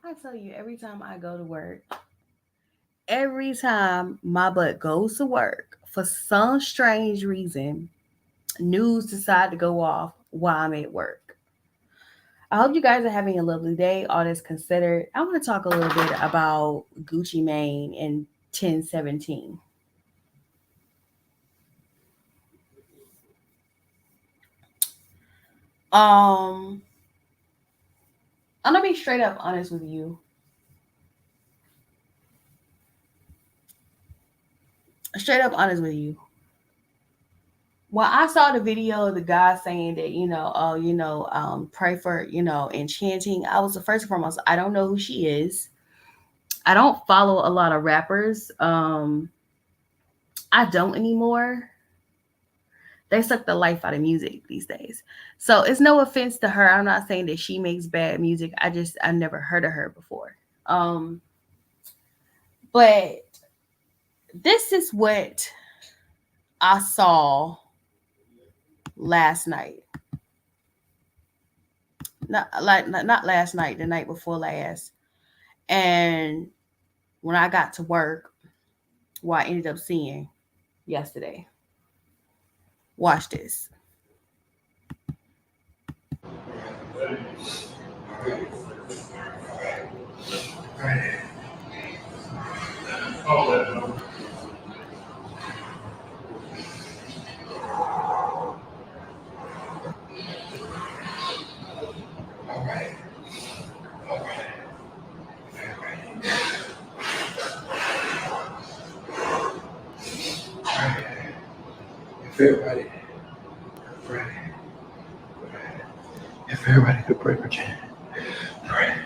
I tell you, every time I go to work, every time my butt goes to work, for some strange reason, news decide to go off while I'm at work. I hope you guys are having a lovely day. All this considered, I want to talk a little bit about Gucci Mane and 1017. Um, I'm gonna be straight up honest with you. Straight up honest with you. When I saw the video of the guy saying that, oh, pray for, enchanting, I was the first and foremost, I don't know who she is. I don't follow a lot of rappers. I don't anymore. They suck the life out of music these days. So it's no offense to her. I'm not saying that she makes bad music. I never heard of her before. Um, but this is what I saw last night. Not last night, the night before last. And when I got to work, what I ended up seeing yesterday. Watch this. If everybody, if everybody could pray for Jen, pray.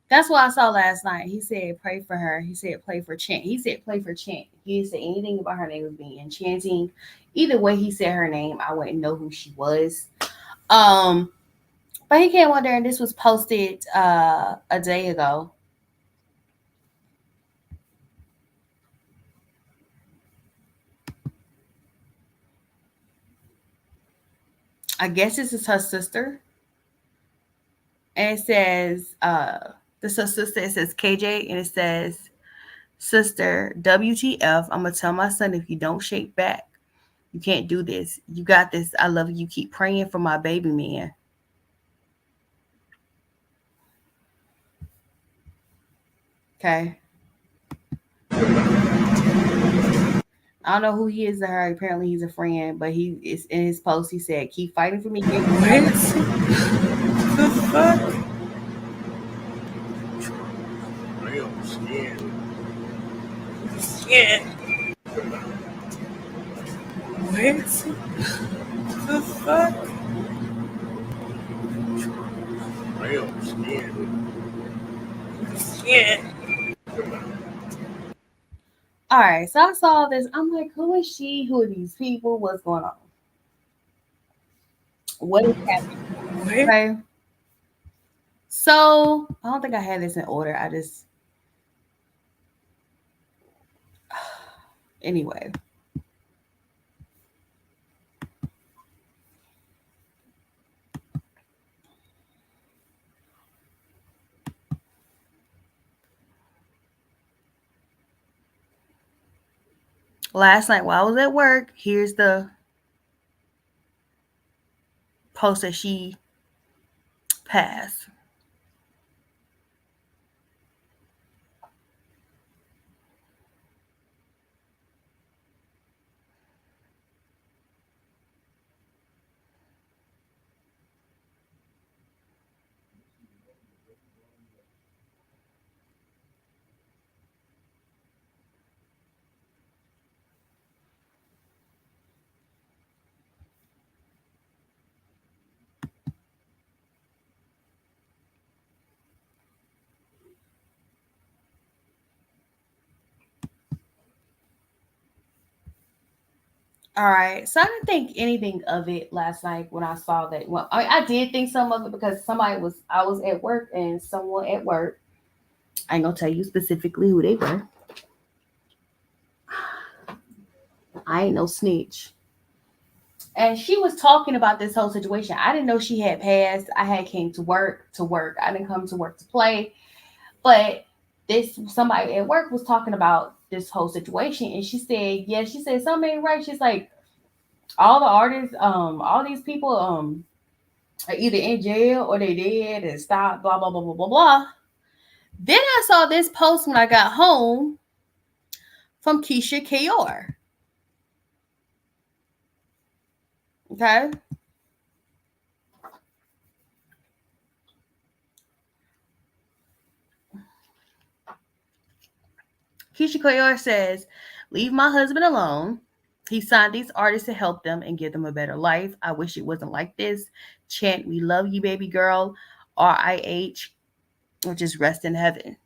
That's what I saw last night. He said pray for her. He said play for chant. He said play for chant. He didn't say anything about her name was being enchanting. Either way he said her name, I wouldn't know who she was. Um, but he came on there and this was posted a day ago. I guess this is her sister. And it says this is her sister, it says KJ, and it says, sister, WTF, I'm gonna tell my son if you don't shake back. You can't do this. You got this. I love you. Keep praying for my baby man. Okay. I don't know who he is to her. Apparently he's a friend, but he is in his post. He said, keep fighting for me. Keep fighting for me. The fuck? Real scared. Yeah. What? The fuck? Real scared. Yeah. All right. So I saw this. I'm like, who is she? Who are these people? What's going on? What is happening? What? Okay. So I don't think I had this in order. I just, anyway. Last night while I was at work, here's the post that she passed. All right. So I didn't think anything of it last night when I saw that. Well, I did think some of it because I was at work and someone at work, I ain't gonna tell you specifically who they were. I ain't no snitch. And she was talking about this whole situation. I didn't know she had passed. I had came to work to work. I didn't come to work to play. But this somebody at work was talking about this whole situation, and she said, "Yeah," she said something ain't right. She's like, all the artists, all these people, are either in jail or they dead and stop, blah blah blah blah blah blah. Then I saw this post when I got home from Keisha Kayor. Okay. Keisha Kayor says, "Leave my husband alone. He signed these artists to help them and give them a better life. I wish it wasn't like this. Chant, we love you, baby girl. RIH, or just rest in heaven."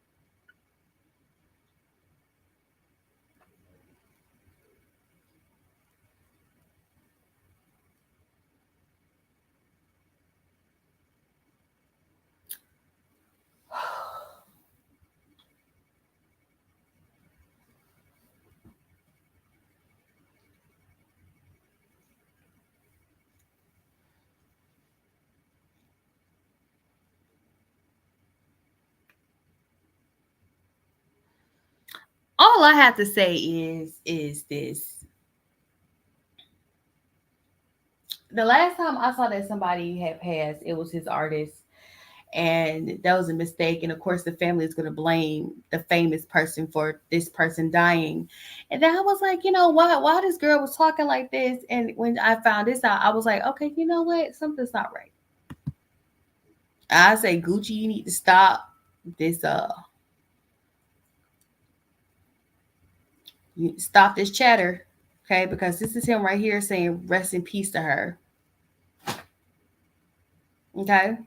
All I have to say is this. The last time I saw that somebody had passed, it was his artist, and that was a mistake. And of course, the family is going to blame the famous person for this person dying. And then I was like, you know, why this girl was talking like this? And when I found this out, I was like, okay, you know what? Something's not right. I say, Gucci, you need to stop this. You stop this chatter, okay? Because this is him right here saying, "Rest in peace" to her. Okay.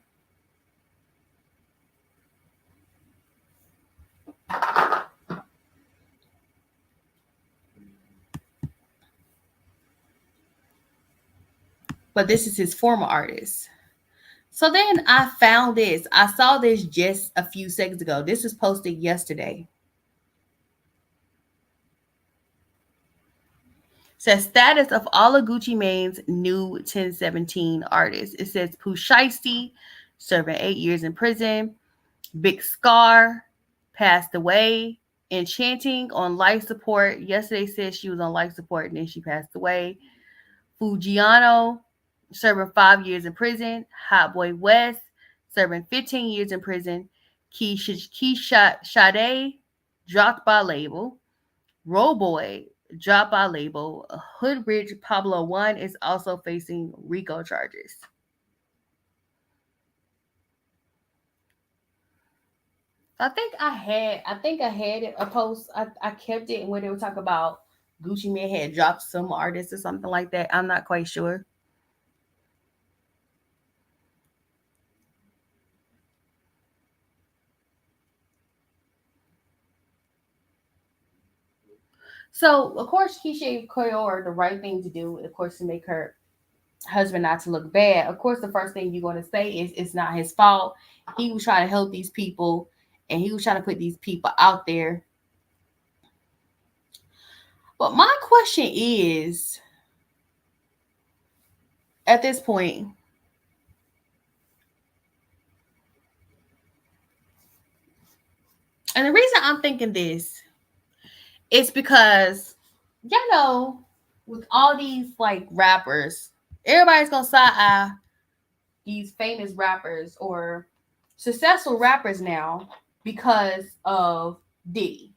But this is his former artist. So then I found this. I saw this just a few seconds ago. This was posted yesterday. Says status of all of Gucci Mane's new 1017 artists. It says Pooh Shiesty serving 8 years in prison. Big Scar passed away. Enchanting on life support. Yesterday said she was on life support and then she passed away. Fujiano serving 5 years in prison. Hot Boy West serving 15 years in prison. Keisha Sade dropped by label. Roll Boy dropped by label. Hoodrich Pablo 1 is also facing RICO charges. I think I had a post. I kept it where they were talking about Gucci Mane had dropped some artists or something like that. I'm not quite sure. So of course Keisha Koyor, the right thing to do, of course, to make her husband not to look bad. Of course, the first thing you're going to say is it's not his fault. He was trying to help these people and he was trying to put these people out there. But my question is, at this point, and the reason I'm thinking this is because, you know, with all these like rappers, everybody's gonna side eye these famous rappers or successful rappers now because of Diddy.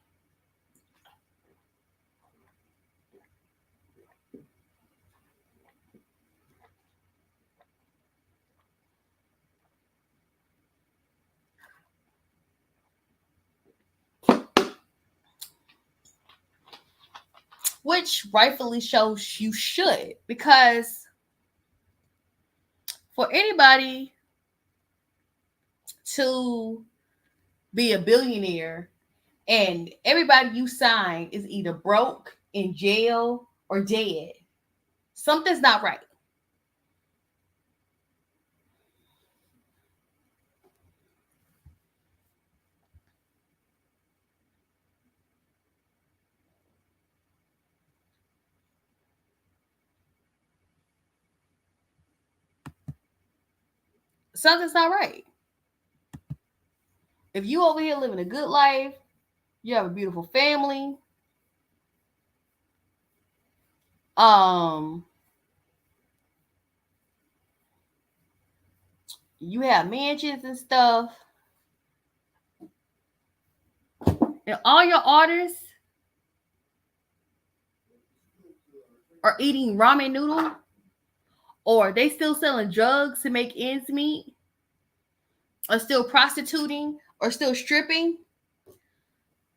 Which rightfully shows you should, because for anybody to be a billionaire and everybody you sign is either broke, in jail, or dead, Something's not right. Something's not right. If you over here living a good life, you have a beautiful family, you have mansions and stuff, and all your artists are eating ramen noodle, or they still selling drugs to make ends meet, or still prostituting, or still stripping,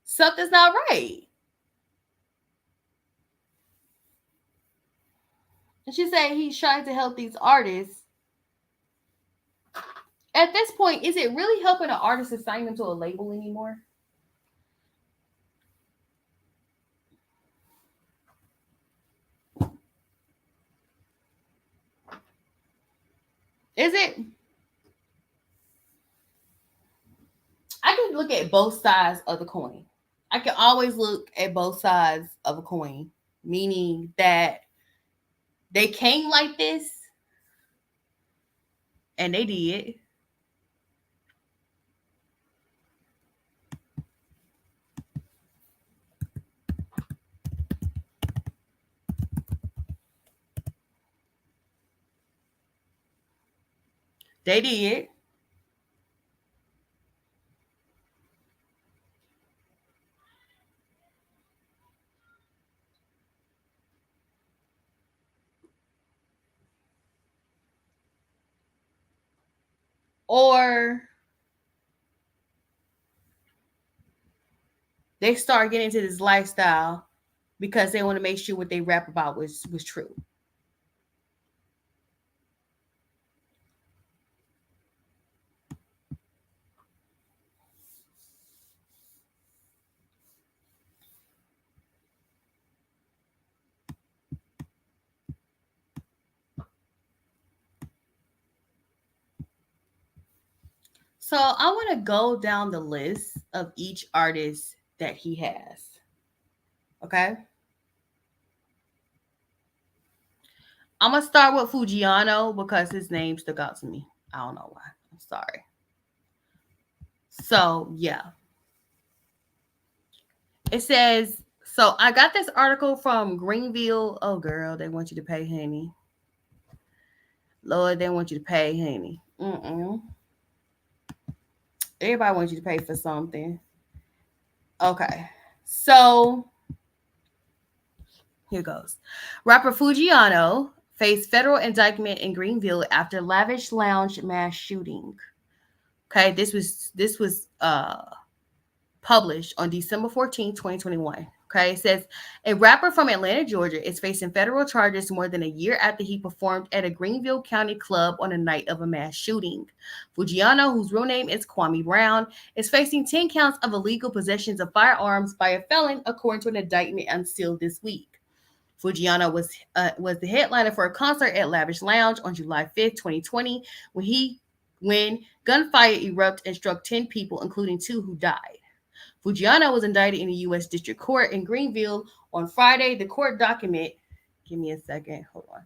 something's not right. And she said he's trying to help these artists. At this point, is it really helping an artist to sign them to a label anymore? Is it? I can look at both sides of the coin. I can always look at both sides of a coin, meaning that they came like this, and they did. They did. Or they start getting into this lifestyle because they want to make sure what they rap about was true. So I want to go down the list of each artist that he has. Okay. I'm going to start with Fujiano because his name stuck out to me. I don't know why. I'm sorry. So, yeah. It says, so I got this article from Greenville. Oh, girl, they want you to pay, honey. Lord, they want you to pay, honey. Everybody wants you to pay for something. Okay. So, here goes. Rapper Fujiano faced federal indictment in Greenville after lavish lounge mass shooting. Okay, this was published on December 14, 2021. Okay, it says a rapper from Atlanta, Georgia is facing federal charges more than a year after he performed at a Greenville County club on a night of a mass shooting. Fujiano, whose real name is Kwame Brown, is facing 10 counts of illegal possessions of firearms by a felon, according to an indictment unsealed this week. Fujiano was the headliner for a concert at Lavish Lounge on July 5th, 2020, when gunfire erupted and struck 10 people, including 2 who died. Fujiano was indicted in the U.S. District Court in Greenville on Friday. The court document, give me a second, hold on.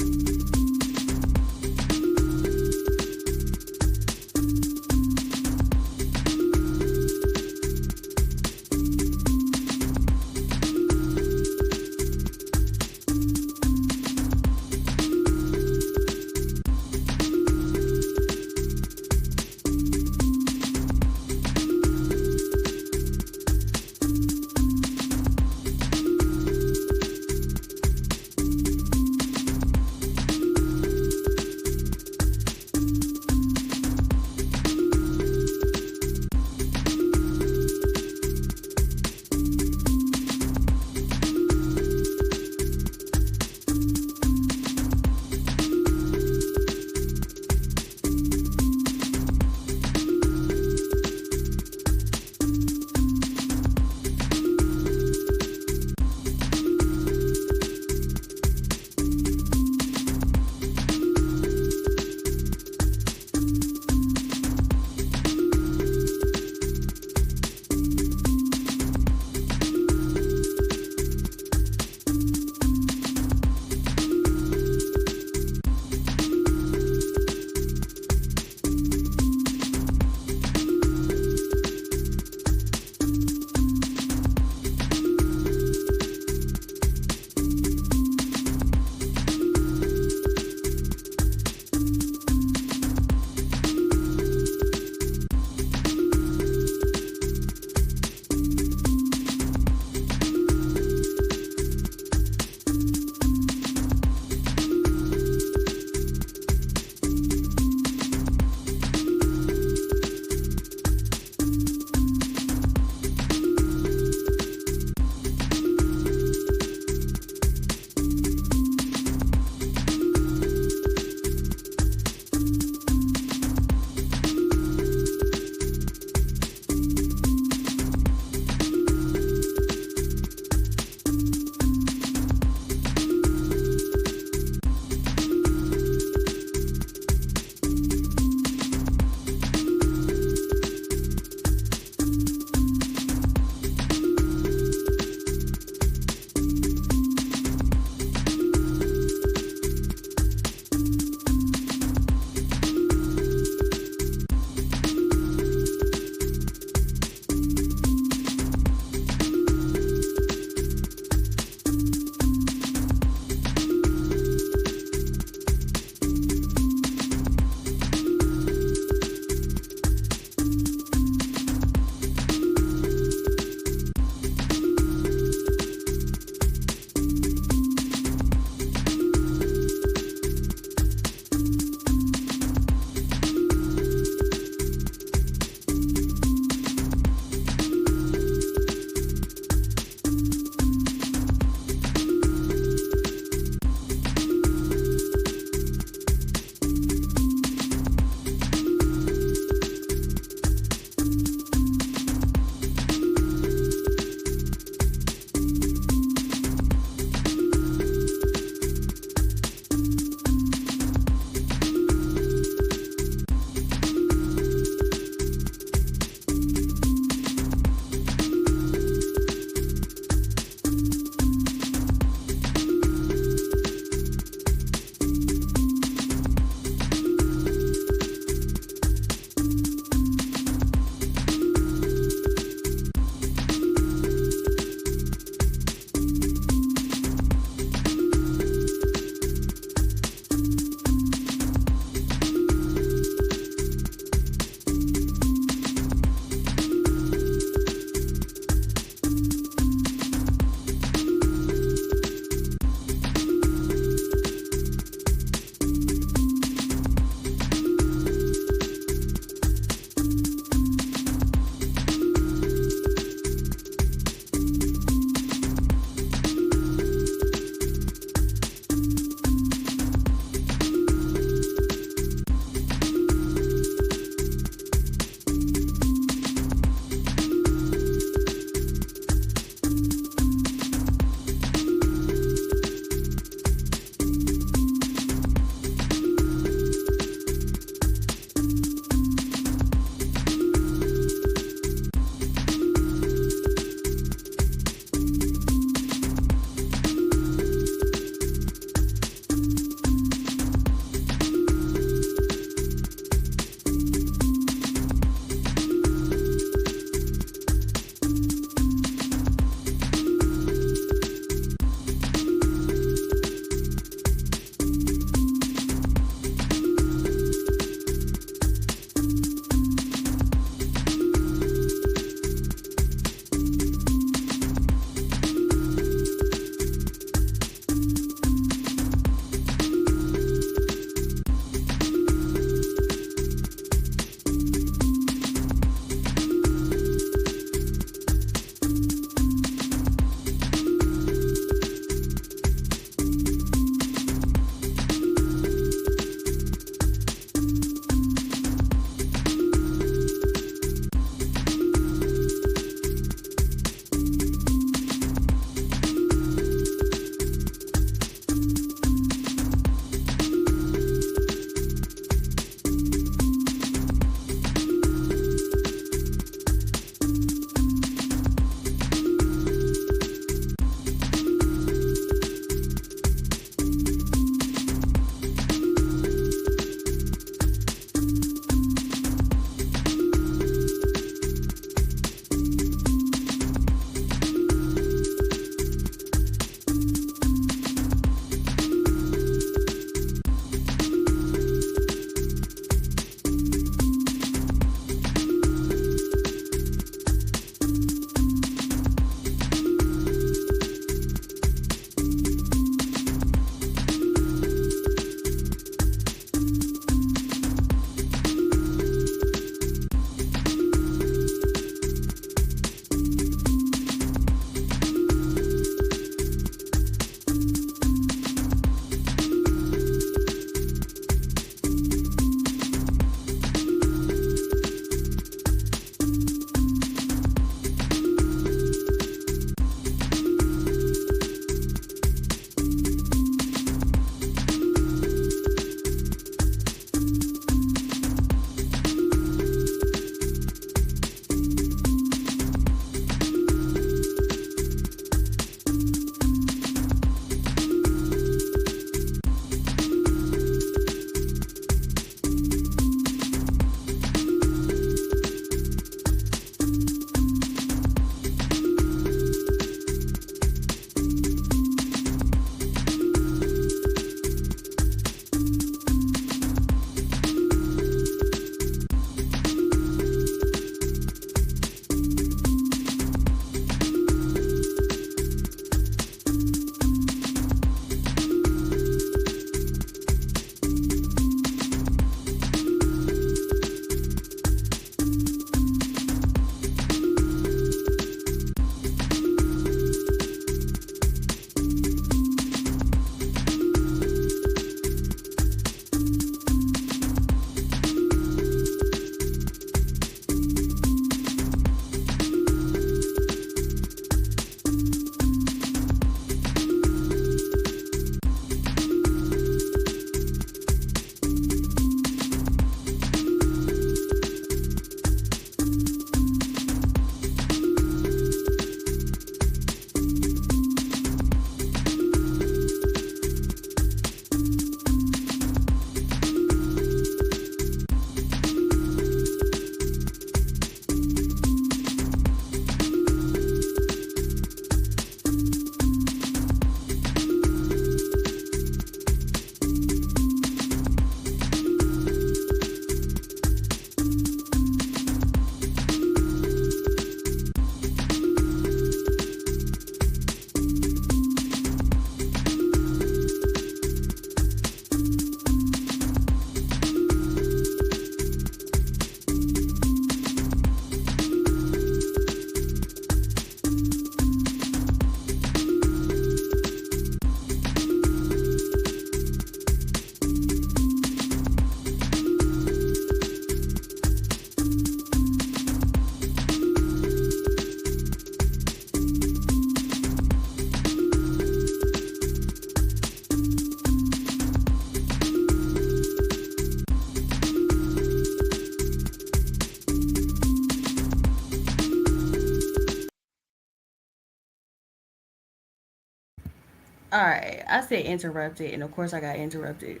All right, I said interrupted, and of course I got interrupted.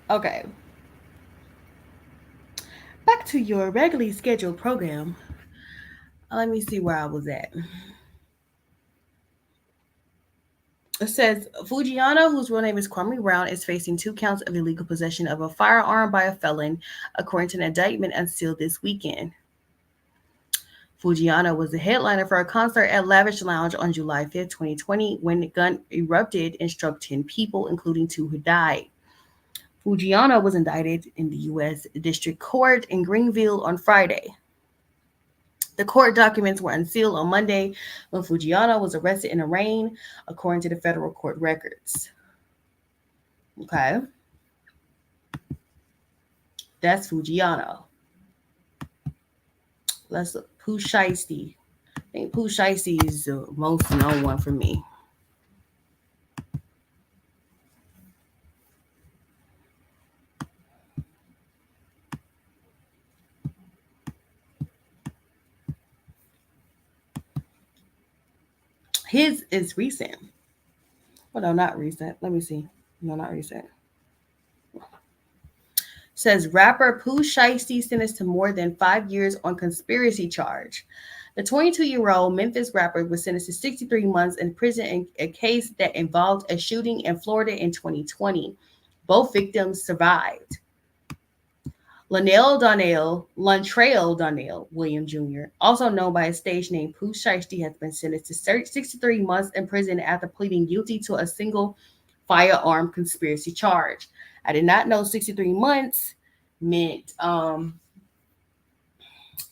Okay, back to your regularly scheduled program. Let me see where I was at. It says Fujiano, whose real name is Kwame Brown, is facing 2 counts of illegal possession of a firearm by a felon, according to an indictment unsealed this weekend. Fujiano was the headliner for a concert at Lavish Lounge on July 5th, 2020, when the gun erupted and struck 10 people, including 2 who died. Fujiano was indicted in the U.S. District Court in Greenville on Friday. The court documents were unsealed on Monday when Fujiano was arrested in the rain, according to the federal court records. Okay, that's Fujiano. Let's look. Pooh Shiesty. I think Pooh Shiesty is the most known one for me. His is recent. Well, no, not recent. Let me see. No, not recent. Says rapper Pooh Shiesty sentenced to more than 5 years on conspiracy charge. The 22-year-old Memphis rapper was sentenced to 63 months in prison in a case that involved a shooting in Florida in 2020. Both victims survived. Lontrail Donnell William Jr., also known by his stage name Pooh Shiesty, has been sentenced to 63 months in prison after pleading guilty to a single firearm conspiracy charge. I did not know 63 months meant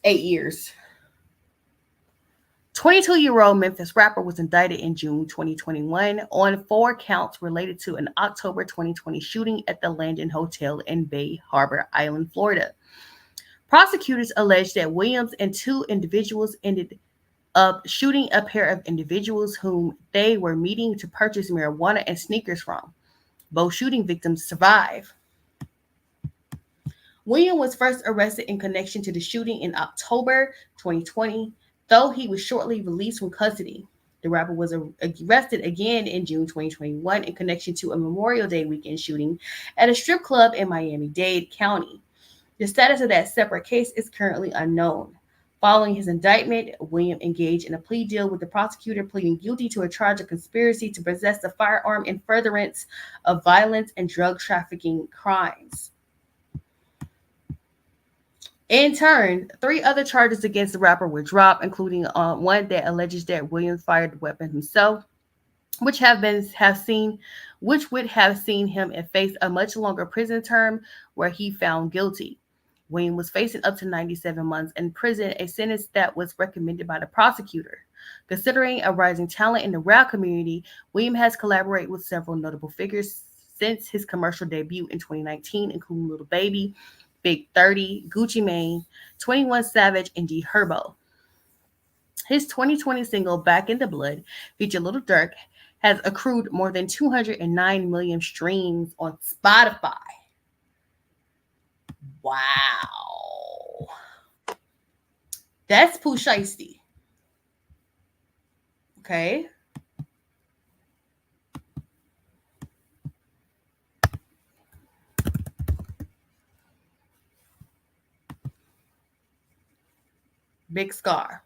8 years. 22-year-old Memphis rapper was indicted in June 2021 on 4 counts related to an October 2020 shooting at the Landon Hotel in Bay Harbor Island, Florida. Prosecutors alleged that Williams and 2 individuals ended up shooting a pair of individuals whom they were meeting to purchase marijuana and sneakers from. Both shooting victims survived. Williams was first arrested in connection to the shooting in October 2020, though he was shortly released from custody. The rapper was arrested again in June 2021 in connection to a Memorial Day weekend shooting at a strip club in Miami-Dade County. The status of that separate case is currently unknown. Following his indictment, Williams engaged in a plea deal with the prosecutor, pleading guilty to a charge of conspiracy to possess a firearm in furtherance of violence and drug trafficking crimes. In turn, 3 other charges against the rapper were dropped, including one that alleges that Williams fired the weapon himself, which would have seen him face a much longer prison term where he found guilty. Williams was facing up to 97 months in prison, a sentence that was recommended by the prosecutor. Considering a rising talent in the rap community, Williams has collaborated with several notable figures since his commercial debut in 2019, including Lil Baby, Big 30, Gucci Mane, 21 Savage, and D Herbo. His 2020 single Back in the Blood, featuring Lil Durk, has accrued more than 209 million streams on Spotify. Wow. That's Pooh Shiesty. Okay. Big Scar.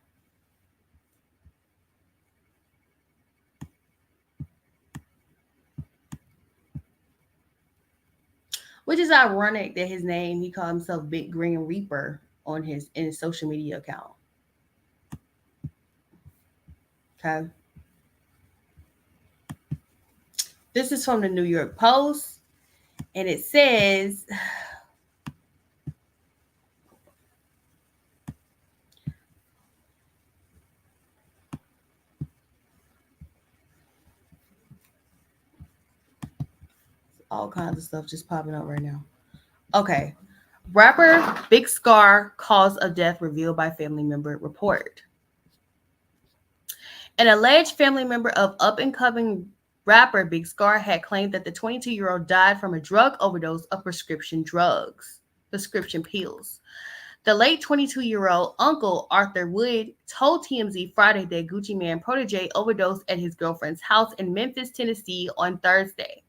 Which is ironic that his name, he called himself Big Green Reaper on his social media account. Okay. This is from the New York Post, and it says all kinds of stuff just popping up right now. Okay. Rapper Big Scar, cause of death revealed by family member report. An alleged family member of up-and-coming rapper Big Scar had claimed that the 22-year-old died from a drug overdose of prescription pills. The late 22-year-old uncle, Arthur Wood, told TMZ Friday that Gucci Mane protege overdosed at his girlfriend's house in Memphis, Tennessee on Thursday.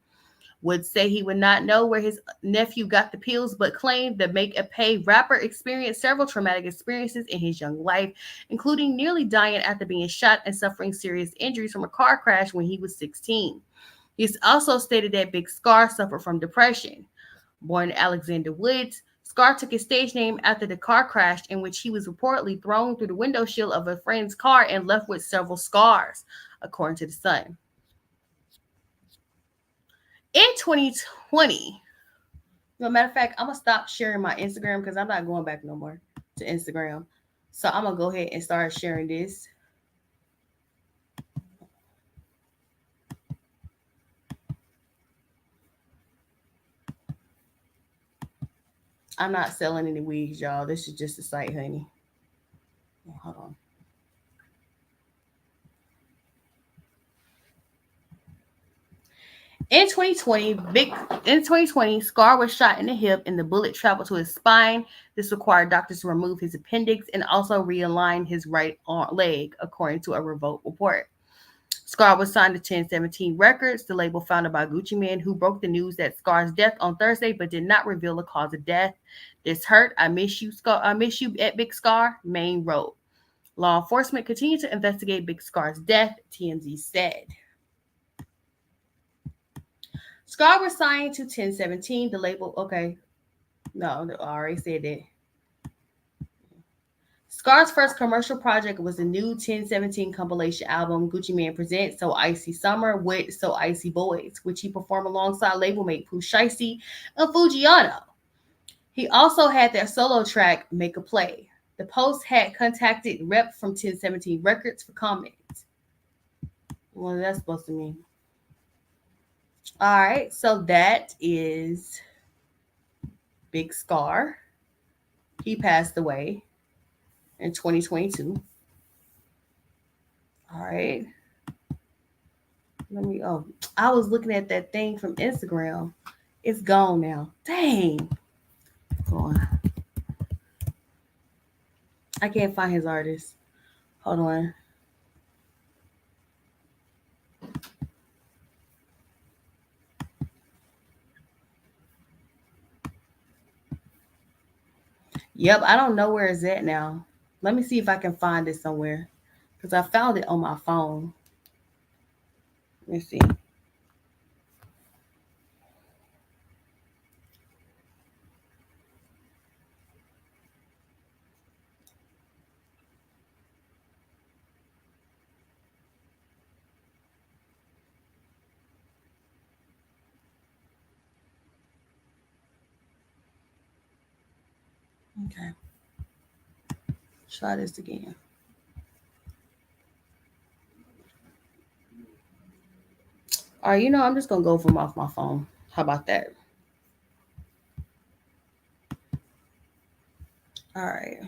Wood said he would not know where his nephew got the pills, but claimed the Make-A-Pay rapper experienced several traumatic experiences in his young life, including nearly dying after being shot and suffering serious injuries from a car crash when he was 16. He's also stated that Big Scar suffered from depression. Born Alexander Woods, Scar took his stage name after the car crash in which he was reportedly thrown through the window sill of a friend's car and left with several scars, according to The Sun. In 2020, matter of fact, I'm going to stop sharing my Instagram because I'm not going back no more to Instagram. So I'm going to go ahead and start sharing this. I'm not selling any wigs, y'all. This is just a site, honey. Hold on. In 2020, Scar was shot in the hip and the bullet traveled to his spine. This required doctors to remove his appendix and also realign his right leg, according to a Revolt report. Scar was signed to 1017 Records, the label founded by Gucci Mane, who broke the news that Scar's death on Thursday, but did not reveal the cause of death. This hurt. I miss you, Scar. I miss you at Big Scar. Mane wrote. Law enforcement continued to investigate Big Scar's death, TMZ said. Scar was signed to 1017, the label. Okay. No, I already said that. Scar's first commercial project was the new 1017 compilation album, Gucci Mane Presents So Icy Summer with So Icy Boys, which he performed alongside label mate Pooh Shiesty and Fujiano. He also had their solo track, Make a Play. The Post had contacted rep from 1017 Records for comments. What is that supposed to mean? All right, so that is Big Scar. He passed away in 2022. All right. I was looking at that thing from Instagram. It's gone now. Dang. Hold on. I can't find his artist. Hold on. Yep, I don't know where it's at now. Let me see if I can find it somewhere. Because I found it on my phone. Let me see. Okay. Try this again. All right, I'm just going to go from off my phone. How about that? All right.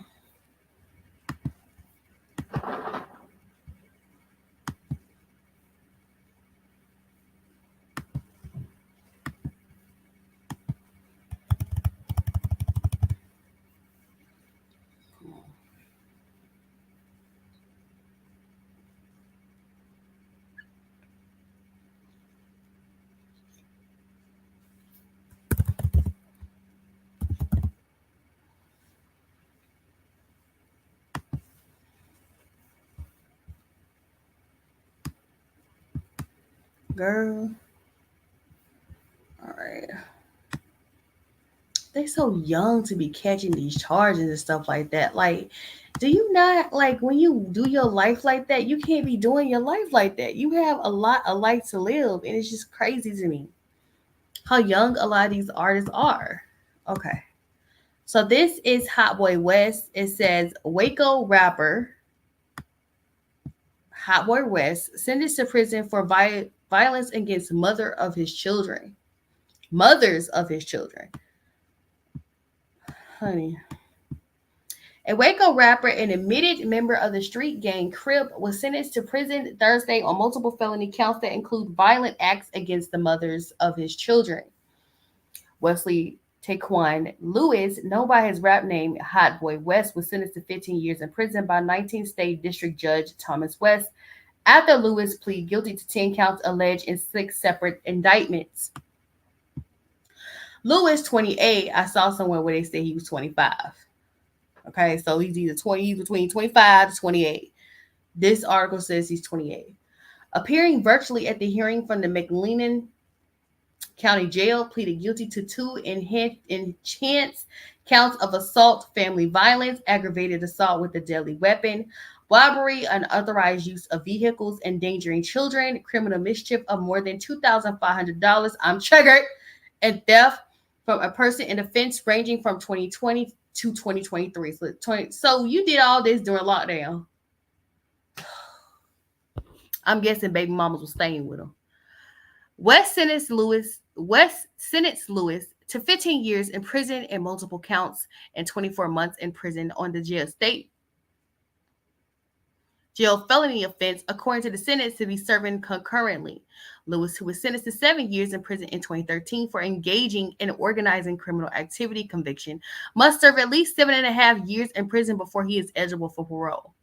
Girl. All right. They so young to be catching these charges and stuff like that. Like, do you not, like, when you do your life like that, you can't be doing your life like that. You have a lot of life to live, and it's just crazy to me how young a lot of these artists are. Okay. So this is Hot Boy West. It says Waco rapper Hot Boy West sentenced to prison for violence against mothers of his children. Honey. A Waco rapper and admitted member of the street gang Crip was sentenced to prison Thursday on multiple felony counts that include violent acts against the mothers of his children. Wesley Taquan Lewis, known by his rap name Hot Boy West, was sentenced to 15 years in prison by 19th State District Judge Thomas West after Lewis pleaded guilty to 10 counts alleged in 6 separate indictments. Lewis, 28. I saw somewhere where they said he was 25. Okay, so he's between 25 to 28. This article says he's 28. Appearing virtually at the hearing from the McLennan County Jail, pleaded guilty to 2 enhanced counts of assault, family violence, aggravated assault with a deadly weapon, robbery, unauthorized use of vehicles, endangering children, criminal mischief of more than $2,500. I'm triggered, and theft from a person in offense ranging from 2020 to 2023. So you did all this during lockdown. I'm guessing baby mamas were staying with him. West sentenced Lewis to 15 years in prison and multiple counts and 24 months in prison on the jail felony offense, according to the sentence to be serving concurrently. Lewis, who was sentenced to 7 years in prison in 2013 for engaging in organizing criminal activity conviction, must serve at least 7.5 years in prison before he is eligible for parole.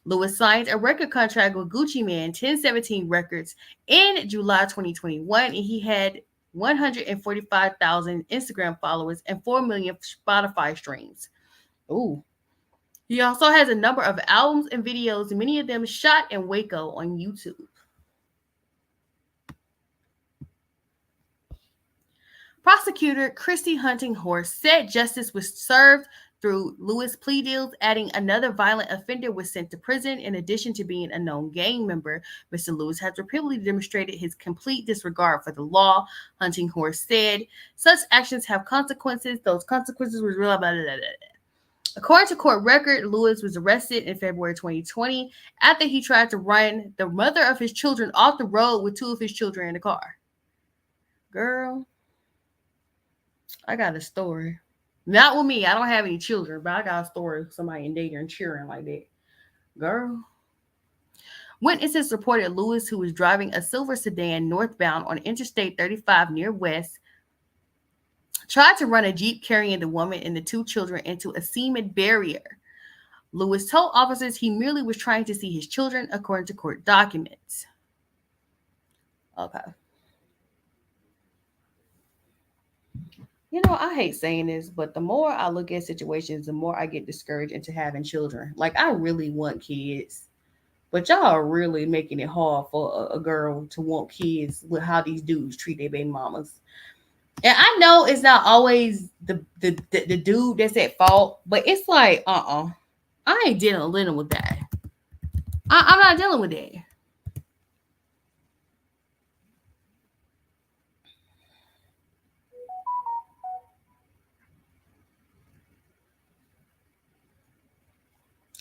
Lewis signed a record contract with Gucci Mane 1017 Records in July 2021, and he had 145,000 Instagram followers and 4 million Spotify streams. Ooh. He also has a number of albums and videos, many of them shot in Waco on YouTube. Prosecutor Christy Hunting-Horst said justice was served through Lewis' plea deals, adding another violent offender was sent to prison. In addition to being a known gang member, Mr. Lewis has repeatedly demonstrated his complete disregard for the law. Hunting-Horst said, such actions have consequences. Those consequences were real. Blah, blah, blah, blah. According to court record, Lewis was arrested in February 2020 after he tried to run the mother of his children off the road with 2 of his children in the car. Girl, I got a story. Not with me. I don't have any children, but I got a story of somebody in danger and cheering like that. Girl. Witnesses reported Lewis, who was driving a silver sedan northbound on Interstate 35 near West, tried to run a Jeep carrying the woman and the 2 children into a cement barrier. Lewis told officers he merely was trying to see his children, according to court documents. Okay. You know, I hate saying this, but the more I look at situations, the more I get discouraged into having children. Like, I really want kids, but y'all are really making it hard for a girl to want kids with how these dudes treat their baby mamas. And I know it's not always the dude that's at fault, but it's like, I ain't dealing with that. I'm not dealing with that.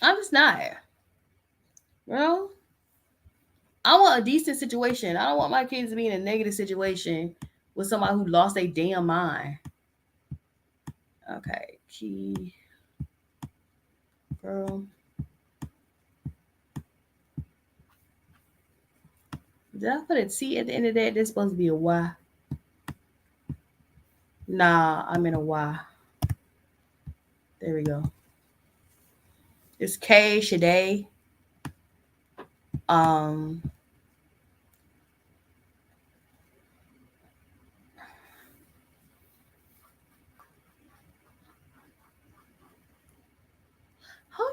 I'm just not. Well, I want a decent situation. I don't want my kids to be in a negative situation with somebody who lost their damn mind. Okay, key. Girl. Did I put a T at the end of that? This supposed to be a Y. Nah, I'm in a Y. There we go. It's K Shade. Hold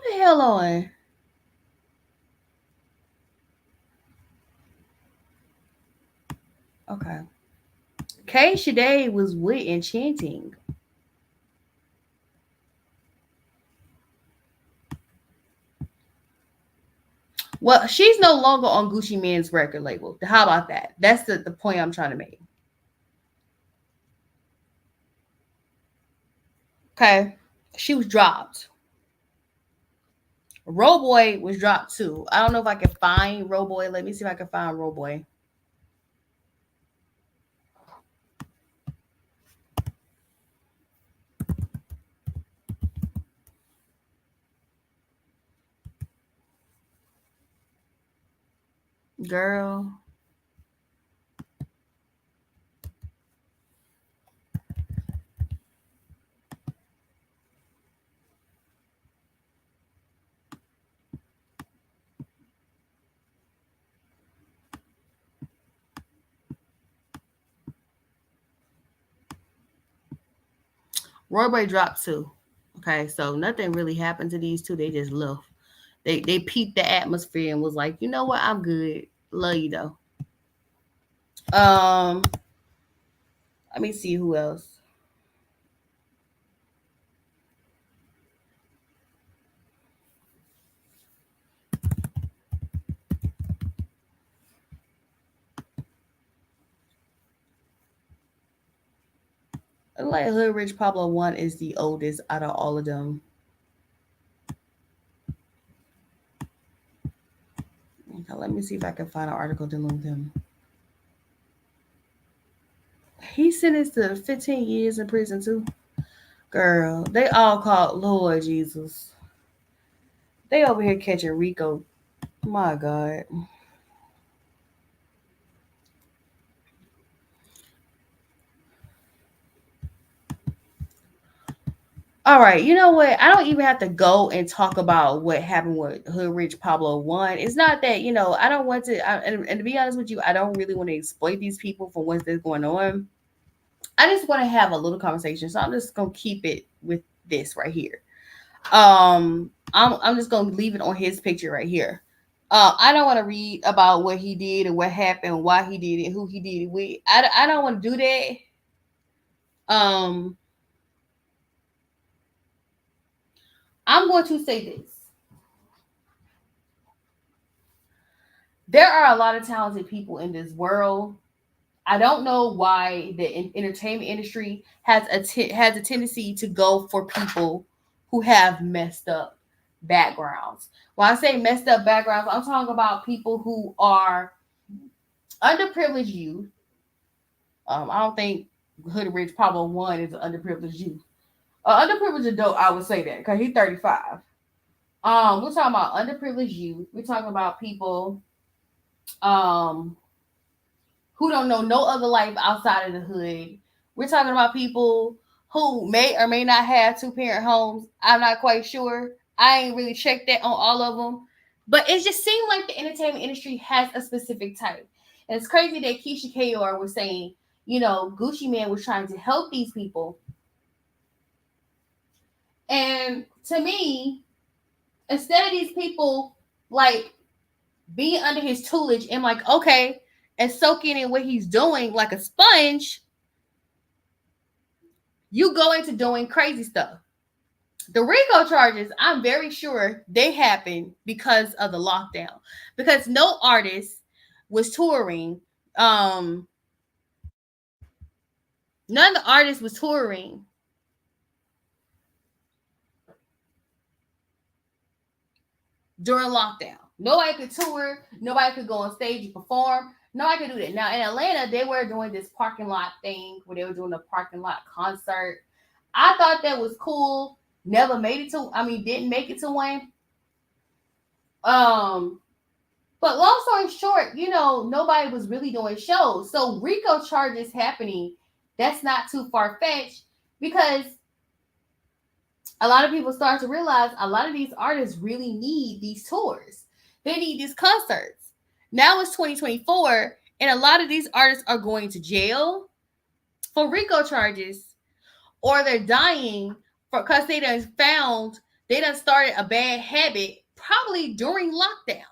the hell on. Okay. K Shade was with Enchanting. Well, she's no longer on Gucci Mane's record label. How about that? That's the point I'm trying to make. Okay. She was dropped. Roboy was dropped too. I don't know if I can find Roboy. Let me see if I can find Roboy. Girl. Roy Boy dropped 2. Okay, so nothing really happened to these two. They just left. They peeped the atmosphere and was like, you know what, I'm good. Love you though. Um, let me see who else. Like Hood Rich Pablo 1 is the oldest out of all of them. Okay, let me see if I can find an article dealing with him. He's sentenced to 15 years in prison too. Girl, they all called Lord Jesus. They over here catching Rico. My God. All right, you know what? I don't even have to go and talk about what happened with Hood Rich Pablo 1. It's not that, I don't want to, and to be honest with you, I don't really want to exploit these people for what's that's going on. I just want to have a little conversation. So I'm just going to keep it with this right here. I'm just going to leave it on his picture right here. I don't want to read about what he did and what happened, why he did it, who he did it with. I don't want to do that. I'm going to say this. There are a lot of talented people in this world. I don't know why the entertainment industry has has a tendency to go for people who have messed up backgrounds. When I say messed up backgrounds, I'm talking about people who are underprivileged youth. I don't think Hood Rich Pablo 1 is an underprivileged youth. Underprivileged adult, I would say that because he's 35. We're talking about underprivileged youth. We're talking about people um who don't know no other life outside of the hood. We're talking about people who may or may not have two-parent homes. I'm not quite sure. I ain't really checked that on all of them. But it just seemed like the entertainment industry has a specific type. And it's crazy that Keisha Kayor was saying, Gucci Mane was trying to help these people. And to me, instead of these people like being under his tutelage and like, okay, and soaking in what he's doing like a sponge, you go into doing crazy stuff. The RICO charges, I'm very sure they happened because of the lockdown. Because no artist was touring. None of the artists was touring during lockdown. Nobody could tour. Nobody could go on stage and perform. Nobody could do that. Now in Atlanta, they were doing this parking lot thing where they were doing a parking lot concert. I thought that was cool. Never made it to. Didn't make it to one. But long story short, nobody was really doing shows. So RICO charges happening. That's not too far fetched because a lot of people start to realize a lot of these artists really need these tours. They need these concerts. Now it's 2024, and a lot of these artists are going to jail for RICO charges, or they're dying because they done started a bad habit probably during lockdown.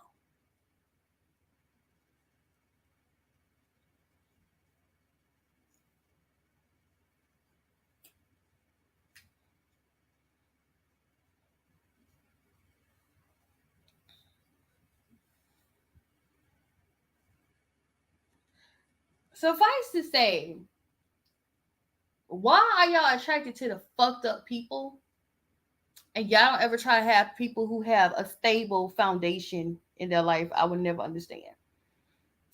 Suffice to say, why are y'all attracted to the fucked up people? And y'all don't ever try to have people who have a stable foundation in their life. I would never understand.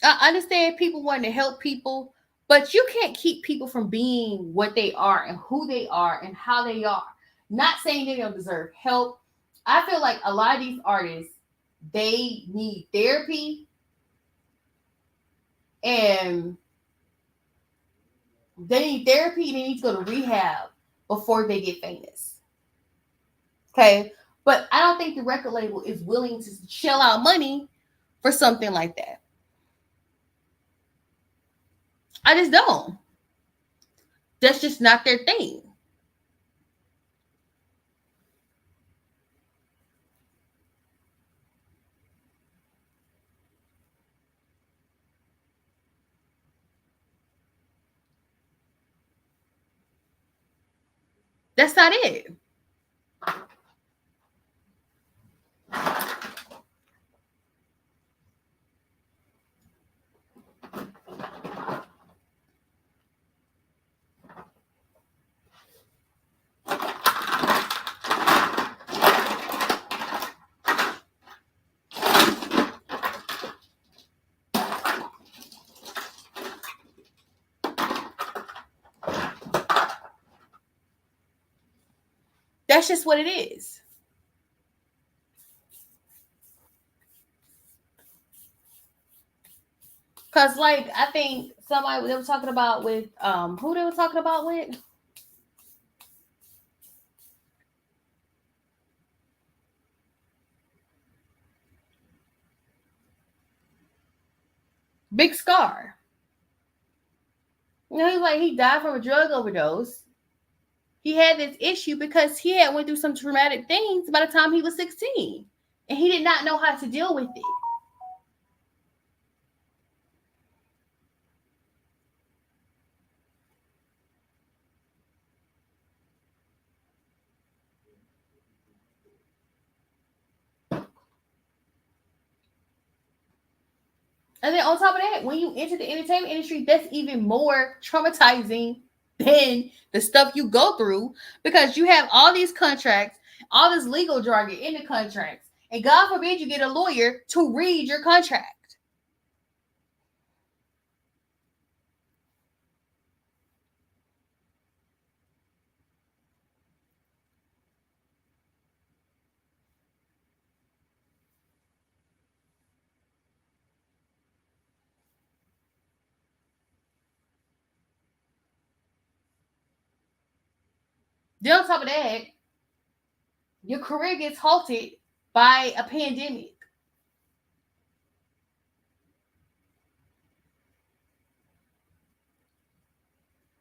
I understand people wanting to help people, but you can't keep people from being what they are and who they are and how they are. Not saying they don't deserve help. I feel like a lot of these artists, they need therapy and they need to go to rehab before they get famous. Okay? But I don't think the record label is willing to shell out money for something like that. I just don't. That's just not their thing. That's not it. That's just what it is. Cause like I think somebody they were talking about with who they were talking about with Big Scar. You know, he died from a drug overdose. He had this issue because he had went through some traumatic things by the time he was 16. And he did not know how to deal with it. And then on top of that, when you enter the entertainment industry, that's even more traumatizing than the stuff you go through because you have all these contracts, all this legal jargon in the contracts, and God forbid you get a lawyer to read your contract. Then on top of that, your career gets halted by a pandemic.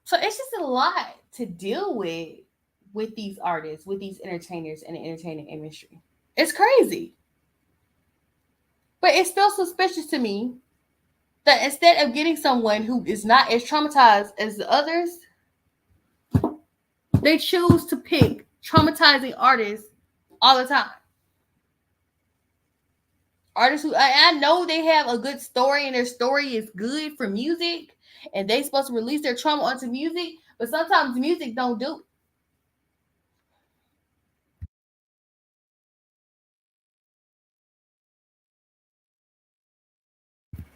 So it's just a lot to deal with these artists, with these entertainers in the entertainment industry. It's crazy. But it's still suspicious to me that instead of getting someone who is not as traumatized as the others, they choose to pick traumatizing artists all the time. Artists who I know they have a good story and their story is good for music and they supposed to release their trauma onto music, but sometimes music don't do it.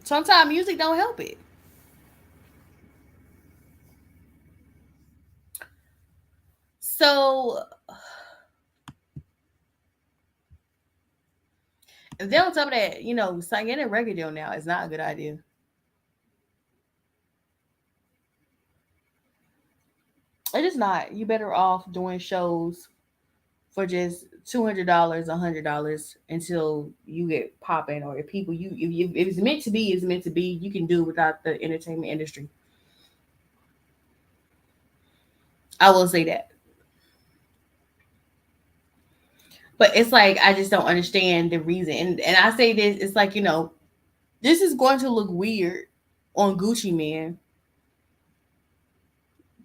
Sometimes music don't help it. So then on top of that, you know, getting a record deal now is not a good idea. It is not. You better off doing shows for just $200, $100 until you get popping, or if people if it's meant to be, it's meant to be. You can do without the entertainment industry. I will say that. But it's like I just don't understand the reason. And I say this, it's like, you know, this is going to look weird on Gucci Mane.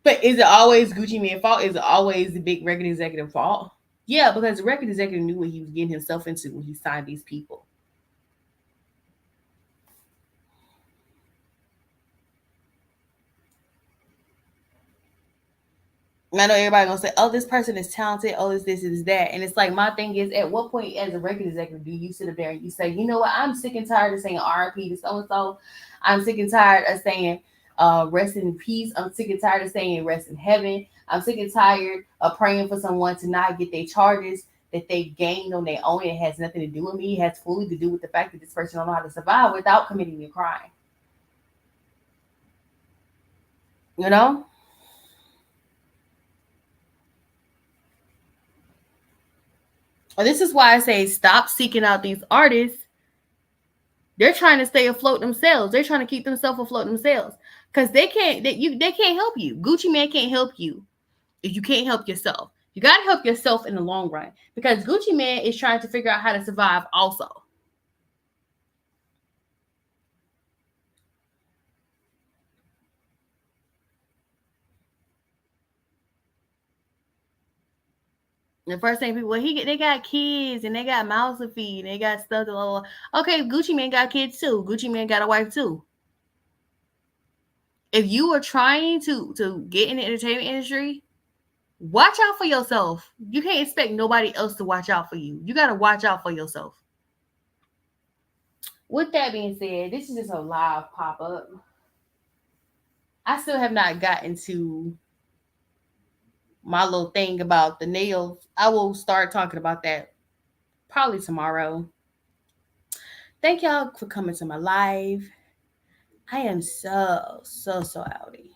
But is it always Gucci Mane fault? Is it always the big record executive fault? Yeah, because the record executive knew what he was getting himself into when he signed these people. I know everybody gonna say, "Oh, this person is talented. Oh, this is that," and it's like my thing is, at what point as a record executive do you sit up there and you say, "You know what? I'm sick and tired of saying R.I.P. to so and so. I'm sick and tired of saying rest in peace. I'm sick and tired of saying rest in heaven. I'm sick and tired of praying for someone to not get their charges that they gained on their own. It has nothing to do with me. It has fully to do with the fact that this person don't know how to survive without committing a crime." You know. This is why I say stop seeking out these artists. They're trying to stay afloat themselves. They're trying to keep themselves afloat themselves because they can't. They can't help you. Gucci Mane can't help you if you can't help yourself. You got to help yourself in the long run because Gucci Mane is trying to figure out how to survive also. The first thing people, they got kids and they got mouths to feed and they got stuff to. Okay, Gucci Mane got kids too. Gucci Mane got a wife too. If you are trying to get in the entertainment industry, watch out for yourself. You can't expect nobody else to watch out for you. You got to watch out for yourself. With that being said, this is just a live pop up. I still have not gotten to my little thing about the nails. I will start talking about that probably tomorrow. Thank y'all for coming to my live. I am so outie.